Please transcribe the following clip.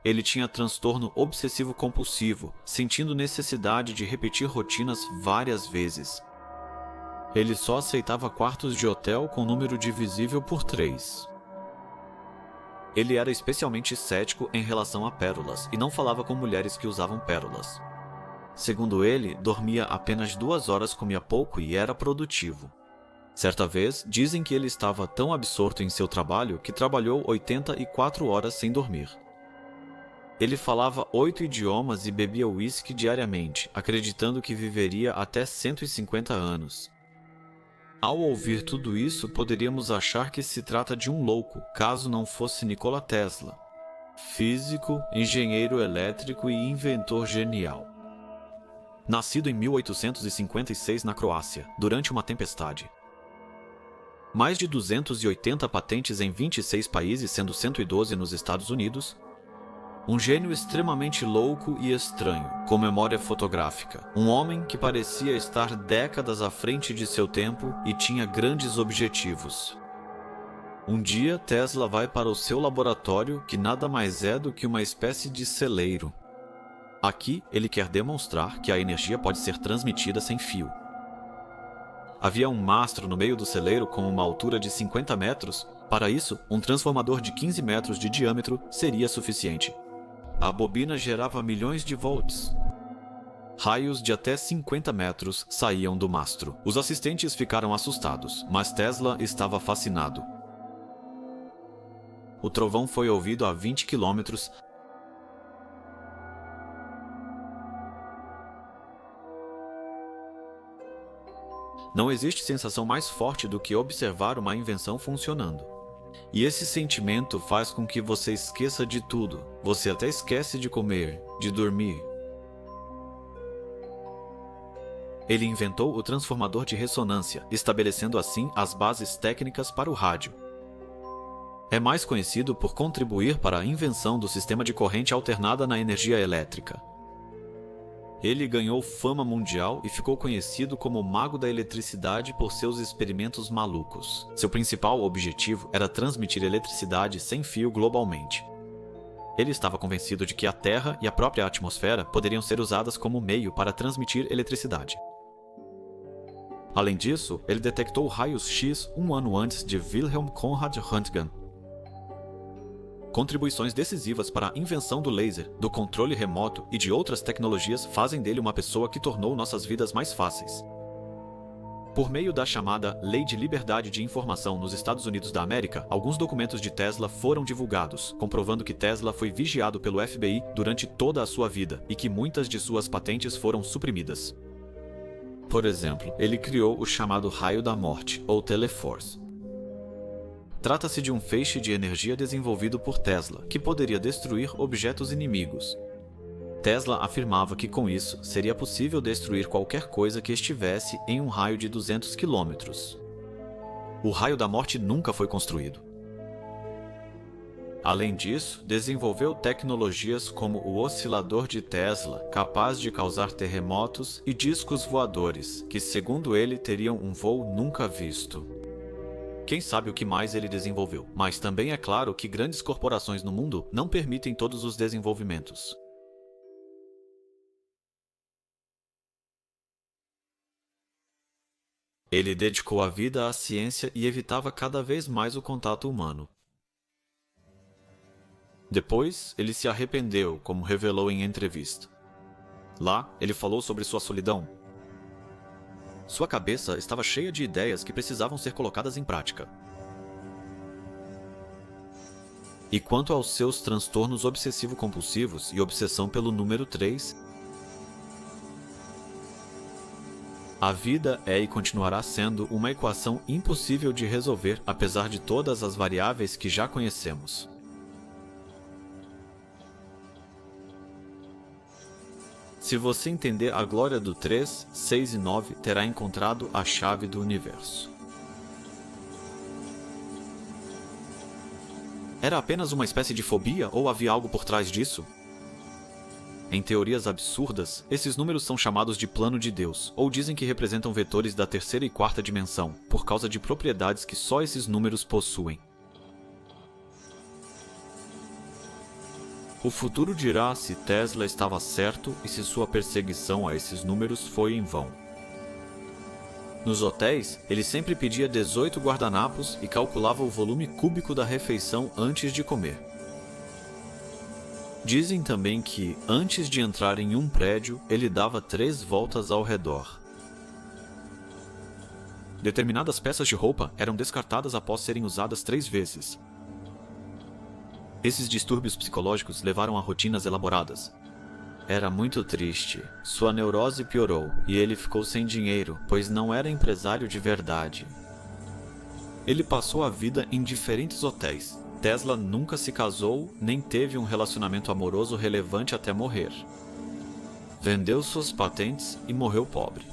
Ele tinha transtorno obsessivo-compulsivo, sentindo necessidade de repetir rotinas várias vezes. Ele só aceitava quartos de hotel com número divisível por 3. Ele era especialmente cético em relação a pérolas e não falava com mulheres que usavam pérolas. Segundo ele, dormia apenas 2 horas, comia pouco e era produtivo. Certa vez, dizem que ele estava tão absorto em seu trabalho que trabalhou 84 horas sem dormir. Ele falava 8 idiomas e bebia uísque diariamente, acreditando que viveria até 150 anos. Ao ouvir tudo isso, poderíamos achar que se trata de um louco, caso não fosse Nikola Tesla, físico, engenheiro elétrico e inventor genial. Nascido em 1856 na Croácia, durante uma tempestade. Mais de 280 patentes em 26 países, sendo 112 nos Estados Unidos. Um gênio extremamente louco e estranho, com memória fotográfica. Um homem que parecia estar décadas à frente de seu tempo e tinha grandes objetivos. Um dia, Tesla vai para o seu laboratório, que nada mais é do que uma espécie de celeiro. Aqui, ele quer demonstrar que a energia pode ser transmitida sem fio. Havia um mastro no meio do celeiro com uma altura de 50 metros. Para isso, um transformador de 15 metros de diâmetro seria suficiente. A bobina gerava milhões de volts. Raios de até 50 metros saíam do mastro. Os assistentes ficaram assustados, mas Tesla estava fascinado. O trovão foi ouvido a 20 quilômetros. Não existe sensação mais forte do que observar uma invenção funcionando. E esse sentimento faz com que você esqueça de tudo. Você até esquece de comer, de dormir. Ele inventou o transformador de ressonância, estabelecendo assim as bases técnicas para o rádio. É mais conhecido por contribuir para a invenção do sistema de corrente alternada na energia elétrica. Ele ganhou fama mundial e ficou conhecido como o mago da eletricidade por seus experimentos malucos. Seu principal objetivo era transmitir eletricidade sem fio globalmente. Ele estava convencido de que a Terra e a própria atmosfera poderiam ser usadas como meio para transmitir eletricidade. Além disso, ele detectou raios X um ano antes de Wilhelm Conrad Röntgen. Contribuições decisivas para a invenção do laser, do controle remoto e de outras tecnologias fazem dele uma pessoa que tornou nossas vidas mais fáceis. Por meio da chamada Lei de Liberdade de Informação nos Estados Unidos da América, alguns documentos de Tesla foram divulgados, comprovando que Tesla foi vigiado pelo FBI durante toda a sua vida e que muitas de suas patentes foram suprimidas. Por exemplo, ele criou o chamado raio da morte, ou Teleforce. Trata-se de um feixe de energia desenvolvido por Tesla, que poderia destruir objetos inimigos. Tesla afirmava que com isso seria possível destruir qualquer coisa que estivesse em um raio de 200 quilômetros. O raio da morte nunca foi construído. Além disso, desenvolveu tecnologias como o oscilador de Tesla, capaz de causar terremotos, e discos voadores, que segundo ele teriam um voo nunca visto. Quem sabe o que mais ele desenvolveu, mas também é claro que grandes corporações no mundo não permitem todos os desenvolvimentos. Ele dedicou a vida à ciência e evitava cada vez mais o contato humano. Depois, ele se arrependeu, como revelou em entrevista. Lá, ele falou sobre sua solidão. Sua cabeça estava cheia de ideias que precisavam ser colocadas em prática. E quanto aos seus transtornos obsessivo-compulsivos e obsessão pelo número 3, a vida é e continuará sendo uma equação impossível de resolver, apesar de todas as variáveis que já conhecemos. Se você entender a glória do 3, 6 e 9, terá encontrado a chave do universo. Era apenas uma espécie de fobia ou havia algo por trás disso? Em teorias absurdas, esses números são chamados de plano de Deus, ou dizem que representam vetores da terceira e quarta dimensão, por causa de propriedades que só esses números possuem. O futuro dirá se Tesla estava certo e se sua perseguição a esses números foi em vão. Nos hotéis, ele sempre pedia 18 guardanapos e calculava o volume cúbico da refeição antes de comer. Dizem também que, antes de entrar em um prédio, ele dava 3 voltas ao redor. Determinadas peças de roupa eram descartadas após serem usadas 3 vezes. Esses distúrbios psicológicos levaram a rotinas elaboradas. Era muito triste. Sua neurose piorou e ele ficou sem dinheiro, pois não era empresário de verdade. Ele passou a vida em diferentes hotéis. Tesla nunca se casou nem teve um relacionamento amoroso relevante até morrer. Vendeu suas patentes e morreu pobre.